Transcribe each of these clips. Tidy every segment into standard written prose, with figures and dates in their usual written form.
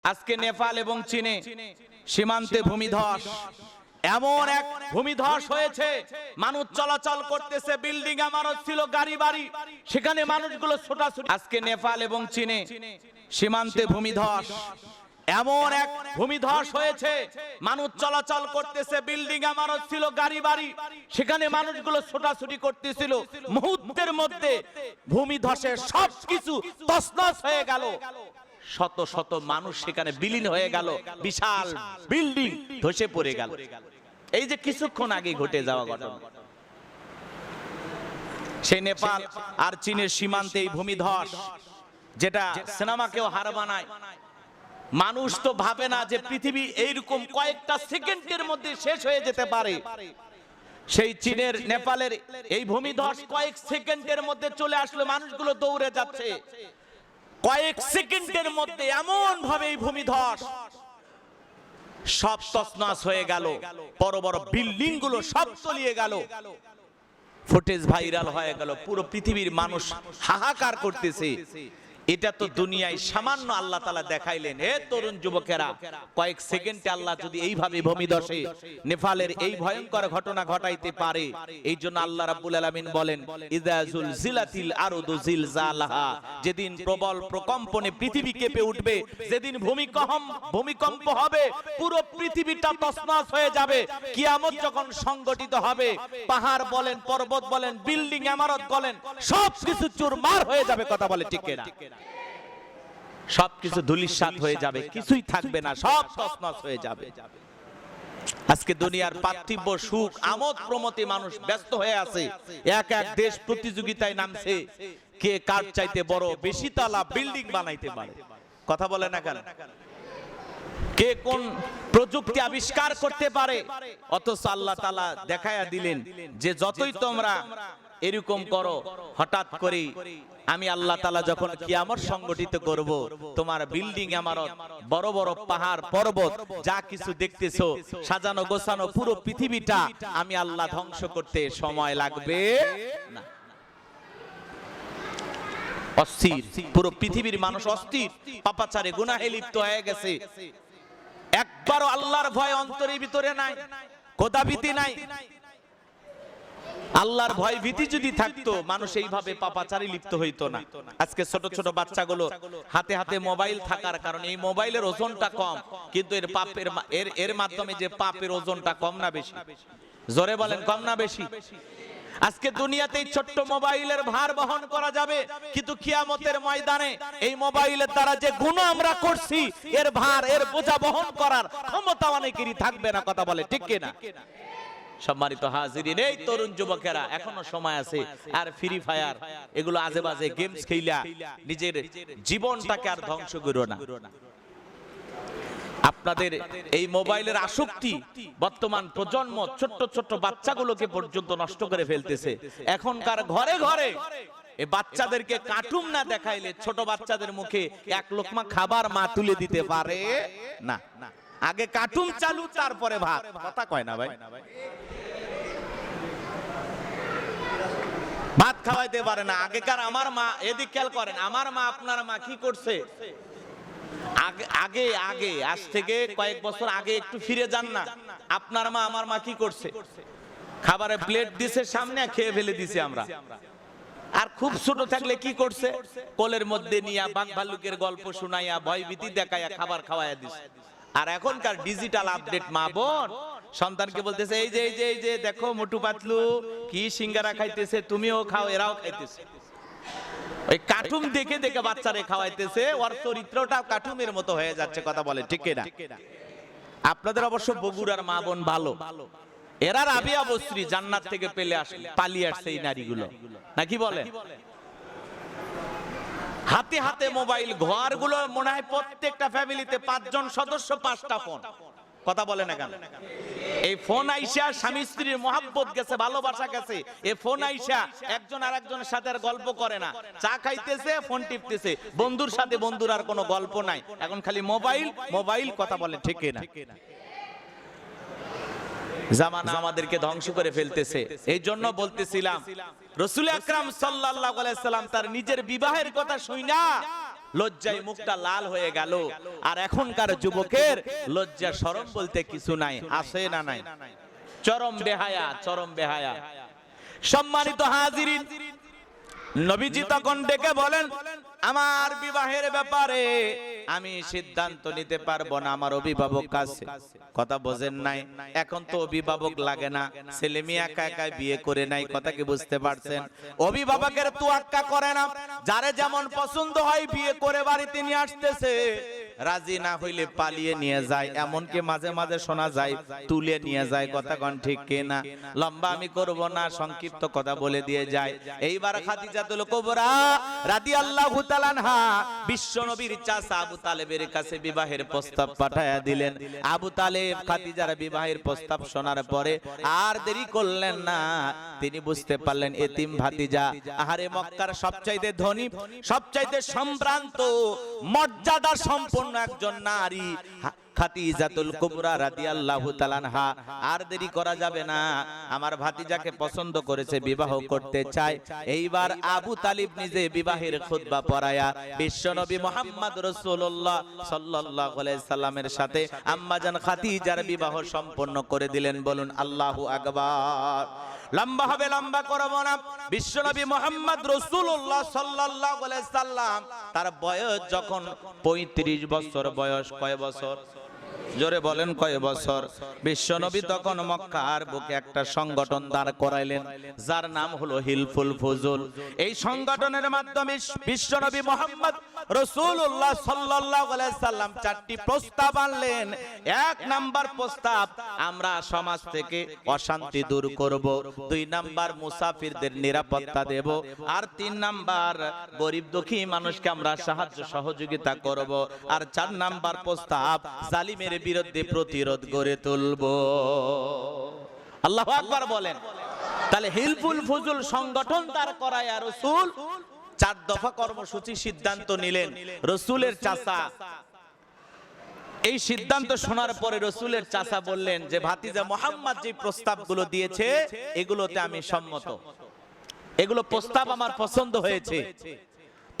আজকে নেপাল এবং চীনে সীমান্তে ভূমিধস, এমন এক ভূমিধস হয়েছে, মানুষ চলাচল করতেছে, বিল্ডিং ইমারত ছিল, গাড়ি বাড়ি, সেখানে মানুষগুলো ছোটাছুটি। আজকে নেপাল এবং চীনে সীমান্তে ভূমিধস, এমন এক ভূমিধস হয়েছে, মানুষ চলাচল করতেছে, বিল্ডিং ইমারত ছিল, গাড়ি বাড়ি, সেখানে মানুষগুলো ছোটাছুটি করতেছিল। মুহূর্তের মধ্যে ভূমিধসে সবকিছু তছনছ হয়ে গেল, শত শত মানুষ সেখানে বিলীন হয়ে গেল, বিশাল বিল্ডিং ধসে পড়ে গেল। এই যে কিছুক্ষণ আগে ঘটে যাওয়া ঘটনা, সেই নেপাল আর চীনের সীমান্তে এই ভূমিধস, যেটা সিনেমাকেও হার বানায়। মানুষ তো ভাবে না যে পৃথিবী এইরকম কয়েকটা সেকেন্ডের মধ্যে শেষ হয়ে যেতে পারে। সেই চীনের নেপালের এই ভূমিধস কয়েক সেকেন্ডের মধ্যে চলে আসলো, মানুষগুলো দৌড়ে যাচ্ছে। কয়েক সেকেন্ডের মধ্যে এমন ভাবে এই ভূমিধস সব তছনছ হয়ে গেল, বড় বড় বিল্ডিং গুলো সব তলিয়ে গেল, ফুটেজ ভাইরাল হয়ে গেল, পুরো পৃথিবীর মানুষ হাহাকার করতেছে। এটা তো দুনিয়ায় সামান্য আল্লাহ তাআলা দেখাইলেন। হে তরুণ যুবকেরা, কয়েক সেকেন্ডে আল্লাহ যদি এইভাবে ভূমিধসে নেপালের এই ভয়ঙ্কর ঘটনা ঘটাইতে পারে, এই জন্য আল্লাহ রাব্বুল আলামিন বলেন, ইযা যুলজিলাতিল আরদু জিলজালাহা, যেদিন প্রবল প্রকম্পনে পৃথিবী কেঁপে উঠবে, যেদিন ভূমিকম্প হবে, পুরো পৃথিবীটা তছনছ হয়ে যাবে। কিয়ামত যখন সংগঠিত হবে, পাহাড় বলেন, পর্বত বলেন, বিল্ডিং ইমারত বলেন, সবকিছু চুরমার হয়ে যাবে। কথা বলে ঠিক কিনা? সবকিছু ধূলিসাৎ হয়ে যাবে, কিছুই থাকবে না, সব তছনছ হয়ে যাবে। আজকে দুনিয়ার পার্থিব সুখ আমোদ প্রমোদে মানুষ ব্যস্ত হয়ে আছে। এক এক দেশ প্রতিযোগিতায় নামছে, কে কার চাইতে বড় বেশি তলা বিল্ডিং বানাইতে পারে। কথা বলে না কেন? কে কোন প্রযুক্তি আবিষ্কার করতে পারে। অথচ আল্লাহ তাআলা দেখায়া দিলেন যে যতই তোমরা এরকম করো, হঠাৎ করে আমি আল্লাহ তাআলা যখন কিয়ামত সংগঠিত করব, তোমার বিল্ডিং ইমারত, বড় বড় পাহাড় পর্বত, যা কিছু দেখতেছো সাজানো গোছানো পুরো পৃথিবীটা আমি আল্লাহ ধ্বংস করতে সময় লাগবে না। অস্থির, পুরো পৃথিবীর মানুষ অস্থির, পাপাচারে গুনাহে লিপ্ত হয়ে গেছে। একবারও আল্লাহর ভয় অন্তরের ভিতরে নাই, খোদাভীতি নাই। আল্লাহর ভয় ভীতি যদি থাকতো, মানুষ এইভাবে পাপাচারে লিপ্ত হইতো না। আজকে ছোট ছোট বাচ্চাগুলো হাতে হাতে মোবাইল থাকার কারণে এই মোবাইলের ওজনটা কম, কিন্তু এর মাধ্যমে যে পাপের ওজনটা কম না বেশি? জোরে বলেন, কম না বেশি? আজকে দুনিয়াতে এই ছোট্ট মোবাইলের ভার বহন করা যাবে, কিন্তু কিয়ামতের ময়দানে এই মোবাইলের দ্বারা যে গুনাহ আমরা করছি, এর ভার, এর বোঝা বহন করার ক্ষমতা অনেকেরই থাকবে না। কথা বলে ঠিক কিনা? সম্মানিত হাজিরিন, এই তরুণ যুবকেরা, এখনো সময় আছে। আর ফ্রি ফায়ার এগুলো আজে বাজে গেমস খেলা নিজের জীবনটাকে আর ধ্বংস করো না। আপনাদের এই মোবাইলের আসক্তি বর্তমান প্রজন্ম, ছোট্ট ছোট্ট বাচ্চাগুলোকে পর্যন্ত নষ্ট করে ফেলতেছে। এখনকার ঘরে ঘরে এই বাচ্চাদেরকে কার্টুন না দেখাইলে ছোট বাচ্চাদের মুখে এক লোকমা খাবার মা তুলে দিতে পারে না। আগে কার্টুন চালু, তারপরে ভাত। কথা কয় না ভাই? ভাত খাওয়াইতে পারে না। আগেকার আমার মা, এদিক খেয়াল করেন, আমার মা আপনার মা কি করছে? আগে আগে আজ থেকে কয়েক বছর আগে একটু ফিরে যান না, আপনার মা আমার মা কি করছে? খাবারে প্লেট দিছে সামনে, খেয়ে ফেলে দিছে আমরা। আর খুব ছোট থাকলে কি করছে? কোলের মধ্যে নিয়ে বাঘ ভাল্লুকের গল্প শুনাইয়া, ভয় ভীতি দেখাইয়া খাবার খাওয়াইয়া দিছে। আর এখনকার ডিজিটাল আপডেট মা বোন সন্তানকে বলতেছে, এই যে এই যে এই যে দেখো মোটু পাতলু কি সিঙ্গারা খাইতেছে, তুমিও খাও, এরাও খাইতেছে। ওই কার্টুন দেখে দেখে বাচ্চারে খাওয়াইতেছে, ওর চরিত্রটা কার্টুনের মতো হয়ে যাচ্ছে। কথা বলে ঠিক কিনা? আপনাদের অবশ্য বগুড়ার মা বোন ভালো, এরা রাবিয়া বস্ত্রী জান্নাত থেকে পালিয়ে আসছে এই নারীগুলো, নাকি বলে? হাতে হাতে মোবাইল, ঘরগুলো মনে হয় প্রত্যেকটা ফ্যামিলিতে 5 জন সদস্য 5টা ফোন। কথা বলে না কেন? এই ফোন আইসা স্বামী স্ত্রীর মহাব্বত গেছে, ভালোবাসা গেছে। এই ফোন আইসা একজন আর একজনের সাথে আর গল্প করে না, চা খাইতেছে, ফোন টিপতেছে, বন্ধুর সাথে বন্ধুর আর কোনো গল্প নাই, এখন খালি মোবাইল মোবাইল। কথা বলে ঠিক না? জামানা আমাদেরকে ধ্বংস করে ফেলতেছে। এই জন্য বলতেছিলাম, রাসূল আকরাম সাল্লাল্লাহু আলাইহি সাল্লাম তার নিজের বিবাহের কথা শুইনা লজ্জায় মুখটা লাল হয়ে গেল। আর এখনকার যুবকের লজ্জা শরম বলতে কিছু নাই, আছে না নাই? চরম বেহায়া, চরম বেহায়া। সম্মানিত হাজিরিন, নবীজি তখন ডেকে বলেন, আমার বিবাহের ব্যাপারে আমি সিদ্ধান্ত নিতে পারবো না, আমার অভিভাবক আছে। কথা বোঝেন নাই? এখন তো অভিভাবক লাগে না, ছেলে মেয়ে একা একা বিয়ে করে নাই। কথা কি বুঝতে পারছেন? অভিভাবকের তোয়াক্কা করে না, যারে যেমন পছন্দ হয় বিয়ে করে বাড়িতে নিয়ে আসতেছে, রাজি না হইলে পালিয়ে নিয়ে যায়, এমনকি মাঝে মাঝে শোনা যায় তুলে নিয়ে যায়। কথা কোন ঠিক কিনা? লম্বা আমি করব না, সংক্ষিপ্ত কথা বলে দিয়ে যায়। এইবার খাদিজাতুল কুবরা রাদিয়াল্লাহু তাআলা আনহা বিশ্ব নবীর চাচা আবু তালেবের কাছে বিবাহের প্রস্তাব পাঠায়া দিলেন। আবু তালেব খাদিজার বিবাহের প্রস্তাব শোনার পরে আর দেরি করলেন না, তিনি বুঝতে পারলেন এতিম ভাতিজা, আহারে মক্কার সবচাইতে ধনী, সবচাইতে সম্ভ্রান্ত, মর্যাদা সম্পন্ন একজন নারী খাদিজাতুল কুবরা রাদিয়াল্লাহু তাআলা আনহা, আর দেরি করা যাবে না, আমার ভাতিজাকে পছন্দ করেছে, বিবাহ করতে চায়। এইবার আবু তালিব নিজে বিবাহের খুতবা পড়ায়া বিশ্বনবী মুহাম্মদ রাসূলুল্লাহ সাল্লাল্লাহু আলাইহি সাল্লামের সাথে আম্মাজান খাদিজার বিবাহ সম্পন্ন করে দিলেন। বলুন আল্লাহু আকবার। লম্বা হবে, লম্বা করব না। বিশ্বনবী মুহাম্মদ রাসূলুল্লাহ সাল্লাল্লাহু আলাইহি সাল্লাম, তার বয়স যখন 35 বছর বয়স, কয় বছর? জোরে বলেন কয় বছর? বিশ্বনবী তখন মক্কার বুকে একটা সংগঠন দাঁড় করাইলেন, যার নাম হলো হিলফুল ফুজুল। এই সংগঠনের মাধ্যমে বিশ্বনবী মুহাম্মদ রাসূলুল্লাহ সাল্লাল্লাহু আলাইহি সাল্লাম 4টি প্রস্তাব আনলেন। 1 নাম্বার প্রস্তাব, আমরা সমাজ থেকে অশান্তি দূর করব। 2 নাম্বার, মুসাফিরদের নিরাপত্তা দেব। আর 3 নাম্বার, গরিব দুঃখী মানুষকে আমরা সাহায্য সহযোগিতা করব। আর 4 নাম্বার প্রস্তাব, জালিমের বিরুদ্ধে প্রতিরোধ গড়ে তুলব। আল্লাহু আকবার বলেন। তাহলে হিলফুল ফুজুল সংগঠন দাঁড় করায় রাসূল 4 দফা কর্মসূচি সিদ্ধান্ত নিলেন। রাসূলের চাচা এই সিদ্ধান্ত শোনার পরে রাসূলের চাচা বললেন যে ভাতিজা মুহাম্মদ যে প্রস্তাবগুলো দিয়েছে এগুলোতে আমি সম্মত, এগুলো প্রস্তাব আমার পছন্দ হয়েছে।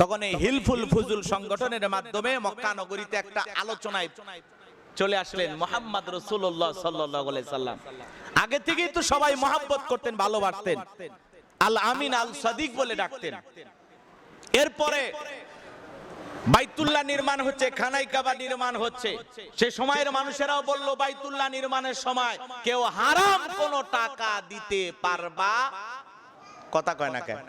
তখন এই হিলফুল ফুজুল সংগঠনের মাধ্যমে মক্কা নগরীতে একটা আলোচনায় চলে আসলেন মুহাম্মদ রাসূলুল্লাহ সাল্লাল্লাহু আলাইহি সাল্লাম। আগে থেকেই তো সবাই মহব্বত করতেন, ভালোবাসতেন, আল আমিন আল সাদিক বলে ডাকতেন। এরপরে বাইতুল্লাহ নির্মাণ হচ্ছে, খানায় কাবা নির্মাণ হচ্ছে। সে সময়ের মানুষেরাও বলল বাইতুল্লাহ নির্মাণের সময় কেউ হারাম কোনো টাকা দিতে পারবা? কথা কয় না কেন?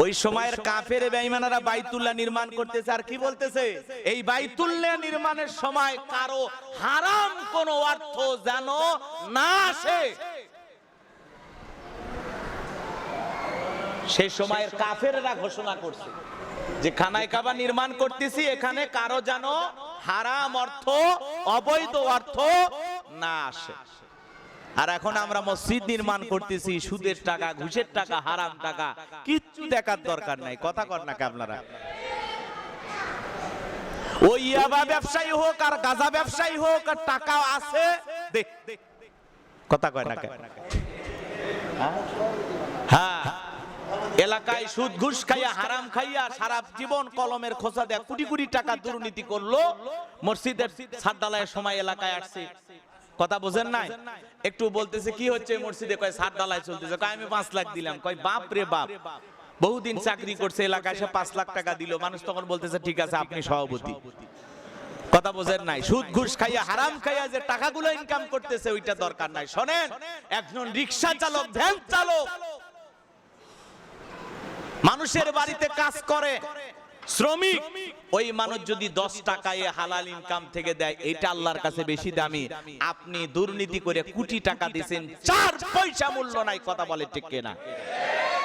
ওই সময়ের কাফের বেঈমানেরা বাইতুল্লাহ নির্মাণ করতেছে, আর কি বলতেছে? এই বাইতুল্লাহ নির্মাণের সময় কারো হারাম কোনো অর্থ যেন না আসে। সেই সময়ের কাফেররা ঘোষণা করছে যে খানায় কাবা নির্মাণ করতেছি, এখানে কারো যেন হারাম অর্থ, অবৈধ অর্থ না আসে। আর এখন আমরা মসজিদ নির্মাণ করতেছি, সুদের টাকা, ঘুষের টাকা, হারাম টাকা, কিচ্ছু দেখার দরকার নাই। কথা কর না আপনারা? ওই ইয়াবা ব্যবসায়ী হোক আর গাঁজা ব্যবসায়ী হোক, আর টাকা আছে, কথা কয় না? হ্যাঁ, এলাকায় সুদ ঘুষ খাইয়া, হারাম খাইয়া সারা জীবন কলমের খোঁচা দেয়া কোটি কোটি টাকা দুর্নীতি করলো, মসজিদের ছাদ ঢালাইয়ের সময় এলাকায় আসছে। কথা বোঝেন নাই? একটু বলতেছে কি হচ্ছে মসজিদে, কয় ছাদ ঢালাই চলতেছে, কয় আমি 5 লাখ দিলাম। কয় বাপ রে বাপ, বহুদিন চাকরি করছে এলাকায়, সে 5 লাখ টাকা দিল। মানুষ তখন বলতেছে ঠিক আছে আপনি সভাপতি। কথা বোঝেন নাই? সুদ ঘুষ খাইয়া, হারাম খাইয়া যে টাকাগুলো ইনকাম করতেছে ওইটা দরকার নাই। শোনেন, একজন রিকশা চালক, ভ্যান চালক, মানুষের বাড়িতে কাজ করে, শ্রমিক, ওই মানুষ যদি 10 টাকায় হালাল ইনকাম থেকে দেয়, এটা আল্লাহর কাছে বেশি দামি। আপনি দুর্নীতি করে কোটি টাকা দিয়েছেন, 4 পয়সা মূল্য নাই। কথা বলে ঠিক কিনা?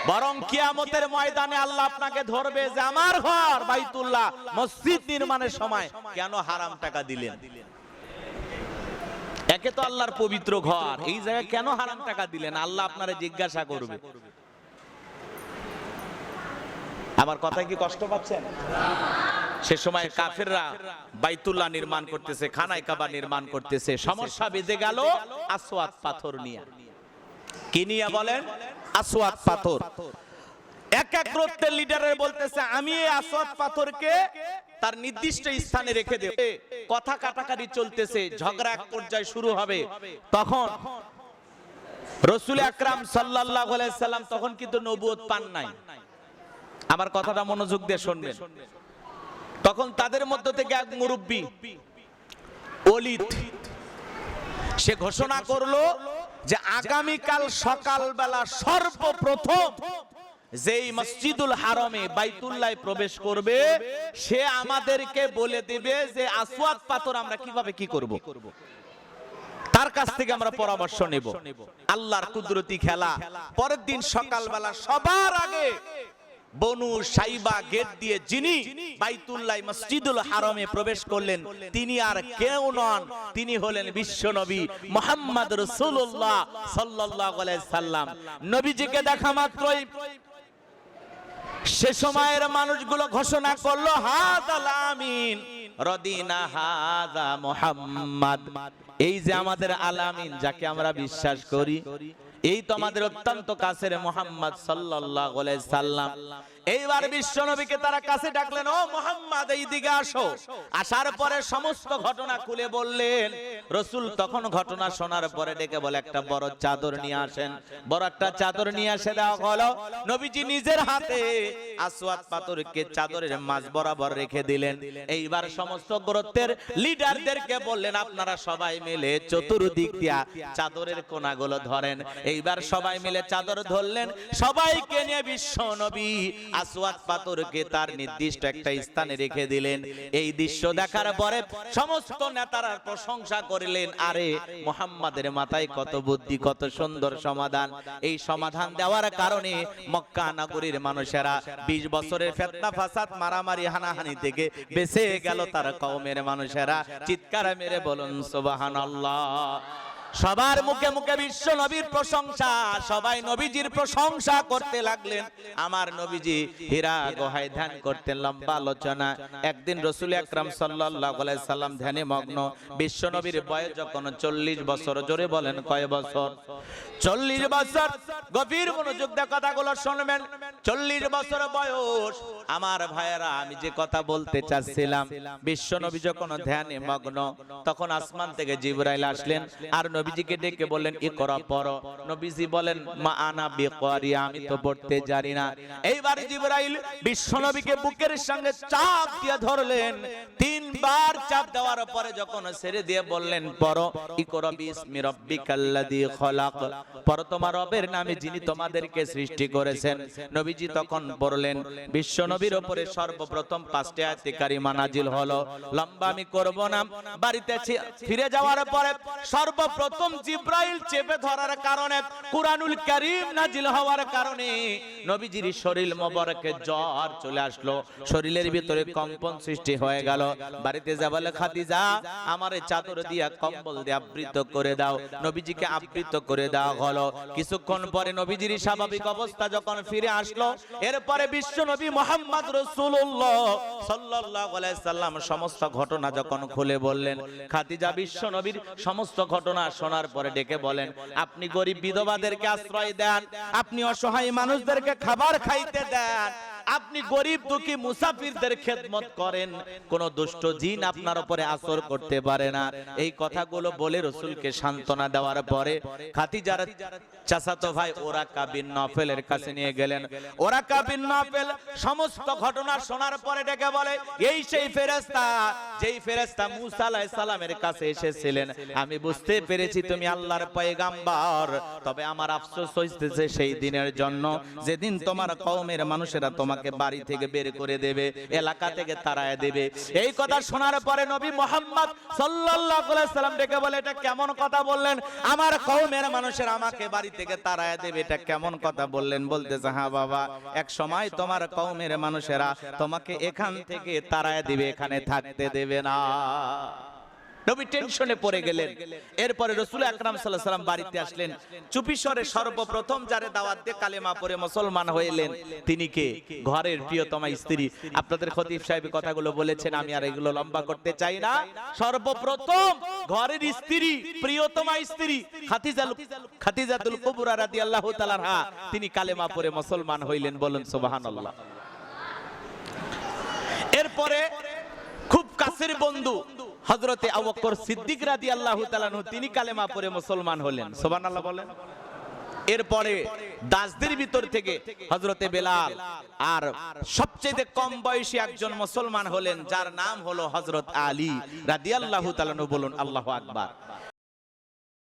বরং কিয়ামতের ময়দানে আল্লাহ আপনাকে ধরবে যে আমার ঘর বাইতুল্লাহ মসজিদ নির্মাণের সময় কেন হারাম টাকা দিলেন? একে তো আল্লাহর পবিত্র ঘর, এই জায়গায় কেন হারাম টাকা দিলেন? আল্লাহ আপনারে জিজ্ঞাসা করবে। আমার কথা কি কষ্ট পাচ্ছেন? সে সময় কাফেররা বাইতুল্লাহ নির্মাণ করতেছে, খানায় কাবা নির্মাণ করতেছে। সমস্যা বেজে গেল আসওয়াদ পাথর নিয়ে। কি নিয়ে বলেন? আসওয়াদ পাথর। এক এক গোত্রের লিডারের বলতেছে আমি এই আসওয়াদ পাথরকে তার নির্দিষ্ট স্থানে রেখে দেব। কথা কাটাকাটি চলতেছে, ঝগড়া এক পর্যায়ে শুরু হবে। তখন রাসূল আকরাম সাল্লাল্লাহু আলাইহি সাল্লাম তখন কিন্তু নবুয়ত পান নাই। আমার কথাটা মনোযোগ দিয়ে শুনবেন। তখন তাদের মধ্য থেকে এক মুরব্বী ওলীদ সে ঘোষণা করলো যে আগামীকাল সকালবেলা সর্বপ্রথম যেই মসজিদুল হারামে বাইতুল্লাহ প্রবেশ করবে সে আমাদেরকে বলে দিবে যে আসওয়াদ পাথর আমরা কিভাবে কি করব, তার কাছ থেকে আমরা পরামর্শ নেব। আল্লাহর কুদরতি খেলা। পরের দিন সকালবেলা সবার আগে বনু সাইবা গেট দিয়ে যিনি বাইতুল্লাহ মসজিদুল হারামে প্রবেশ করলেন তিনি আর কেউ নন, তিনি হলেন বিশ্বনবী মুহাম্মদ রাসূলুল্লাহ সাল্লাল্লাহু আলাইহি সাল্লাম। নবীজিকে দেখা মাত্রই সে সময়ের মানুষগুলো ঘোষণা করলো হাযাল আমিন রদিনা হাযা মুহাম্মদ। এই যে আমাদের আলামিন যাকে আমরা বিশ্বাস করি এই তো আমাদের অত্যন্ত কাছের মুহাম্মদ সাল্লাল্লাহু আলাইহি সাল্লাম। এইবার বিশ্বনবীকে তারা কাছে ডাকলেন, ও মুহাম্মদ এইদিকে আসো। আসার পরে সমস্ত ঘটনা খুলে বললেন। রাসূল তখন ঘটনা শোনার পরে ডেকে বলে একটা বড় চাদর নিয়ে আসেন। বড় একটা চাদর নিয়ে এসে দেওয়া হলো। নবীজি নিজের হাতে আসওয়াদ পাথরকে চাদরের মাঝ বরাবর রেখে দিলেন। এইবার সমস্ত গোত্রের লিডারদেরকে বললেন আপনারা সবাই মিলে চতুর্দিক দিয়া চাদরের কোণাগুলো ধরেন। এইবার সবাই মিলে চাদর ধরলেন। সবাইকে নিয়ে বিশ্বনবী আসওয়াদ পাথরকে তার নির্দিষ্ট একটা স্থানে রেখে দিলেন। এই দৃশ্য দেখার পরে সমস্ত নেতারা প্রশংসা করলেন, আরে মুহাম্মাদের মাথায় কত বুদ্ধি, কত সুন্দর সমাধান। এই সমাধান দেওয়ার কারণে মক্কা নগরীর মানুষেরা 20 বছরের ফিতনা ফাসাদ মারামারি হানাহানি থেকে বেঁচে গেল। তার কওমের মানুষেরা চিৎকার মেরে বলুন সুবহানাল্লাহ। সবার মুখে মুখে বিশ্ব নবীর প্রশংসা, সবাই নবীজির প্রশংসা করতে লাগলেন। আমার নবীজি হীরা গুহায় ধ্যান করতেন, লম্বা আলোচনা। একদিন রাসূল আকরাম সাল্লাল্লাহু আলাইহি সাল্লাম ধ্যানে মগ্ন। বিশ্ব নবীর বয়স যখন 40 বছর। জোরে বলেন কয় বছর? 40 বছর। গভীর মনোযোগ দিয়ে কথাগুলো শুনবেন। 40 বছর বয়স। আমার ভাইয়েরা আমি যে কথা বলতে চাচ্ছিলাম, বিশ্ব নবী যখন ধ্যানে মগ্ন তখন আসমান থেকে জিবরাইল আসলেন আর নবীজিকে ডেকে বললেন ইকরা পড়ো। নবীজি বলেন মা আনা বিকারি, আমি তো পড়তে জানি না। এইবার জিবরাইল বিশ্বনবীকে বুকের সঙ্গে চাপ দিয়ে ধরলেন। 3 বার চাপ দেওয়ার পরে যখন ছেড়ে দিয়ে বললেন পড়ো ইকরা বিসমি রাব্বিকাল্লাযী খলাক, পড়ো তোমার রবের নামে যিনি তোমাদেরকে সৃষ্টি করেছেন। নবীজি তখন পড়লেন। বিশ্বনবীর উপরে সর্বপ্রথম 5টি আয়াতে কারিমা নাজিল হলো। লম্বা আমি করব না। বাড়িতে ফিরে যাওয়ার পরে সর্বপ্রথম জিবরাইল চেপে ধরার কারণে, কুরআনুল কারীম নাজিল হওয়ার কারণে নবীজির শরীর মোবারকে জ্বর চলে আসলো, শরীরের ভিতরে কম্পন সৃষ্টি হয়ে গেল। বাড়িতে যা বলে খাদিজা আমারে চাদর দিয়া কম্বল দিয়ে আবৃত করে দাও। নবীজিকে আবৃত করে দেওয়া হলো। কিছুক্ষণ পরে নবীজির স্বাভাবিক অবস্থা যখন ফিরে আসলো, এরপরে বিশ্ব নবী মুহাম্মদ রাসূলুল্লাহ সাল্লাল্লাহু আলাইহি সাল্লাম সমস্ত ঘটনা যখন খুলে বললেন, খাদিজা বিশ্ব নবীর সমস্ত ঘটনা শোনার পরে ডেকে বলেন আপনি গরিব বিধবাদেরকে আশ্রয় দেন, আপনি অসহায় মানুষদেরকে খাবার খাইতে দেন, আপনি গরিব দুঃখী মুসাফিরদের খেদমত করেন, কোন দুষ্ট জিন আপনার উপরে আসর করতে পারে না। এই কথাগুলো বলে রাসূলকে সান্ত্বনা দেওয়ার পরে খাদিজার চাচাতো ভাই ওরাকা বিন নফেলের কাছে নিয়ে গেলেন। ওরাকা বিন নফেল সমস্ত ঘটনা শোনার পরে ডেকে বলে এই সেই ফেরেশতা যেই ফেরেশতা মুসা আলাইহিস সালামের কাছে এসেছিলেন, আমি বুঝতে পেরেছি তুমি আল্লাহর পয়গাম্বর। তবে আমার আফসোস হইতেছে সেই দিনের জন্য যেদিন তোমার কওমের মানুষেরা তোমাকে বাড়ি থেকে বের করে দেবে, এলাকা থেকে তাড়ায় দেবে। এই কথা শোনার পরে নবী মুহাম্মদ সাল্লাল্লাহু আলাইহি সাল্লাম ডেকে বলে এটা কেমন কথা বললেন, আমার কওমের মানুষেরা আমাকে বাড়ি থেকে তাড়ায় দেবে, এটা কেমন কথা বললেন? বলতেছে হ্যাঁ বাবা, এক সময় তোমার কওমের মানুষেরা তোমাকে এখান থেকে তাড়ায় দিবে, এখানে থাকতে দেবে না। নবী টেনশনে পড়ে গেলেন। এরপরে রাসূল আকরাম সাল্লাল্লাহু আলাইহি ওয়াসাল্লাম বাড়িতে আসলেন। চুপিসরে সর্বপ্রথম যারে দাওয়াত দিয়ে কালেমা পড়ে মুসলমান হইলেন তিনি কে? ঘরের প্রিয়তমা স্ত্রী। আপনাদের খতিব সাহেব কথাগুলো বলেছেন, আমি আর এগুলো লম্বা করতে চাই না। সর্বপ্রথম ঘরের স্ত্রী, প্রিয়তমা স্ত্রী খাদিজাতুল কুবরা রাদিয়াল্লাহু তাআলা আনহা, তিনি কালেমা পড়ে মুসলমান হইলেন। বলুন সুবহানাল্লাহ। এরপরে খুব কাছের বন্ধু হযরতে আবু বকর সিদ্দিক রাদিয়াল্লাহু তাআলা আনহু, তিনি কালেমা পড়ে মুসলমান হলেন। সুবহানাল্লাহ বলেন। এরপরে দাসদের ভিতর থেকে হযরতে বেলাল, আর সবচেয়ে কম বয়সী একজন মুসলমান হলেন যার নাম হলো হযরত আলী রাদিয়াল্লাহু তাআলা আনহু। বলুন আল্লাহু আকবার।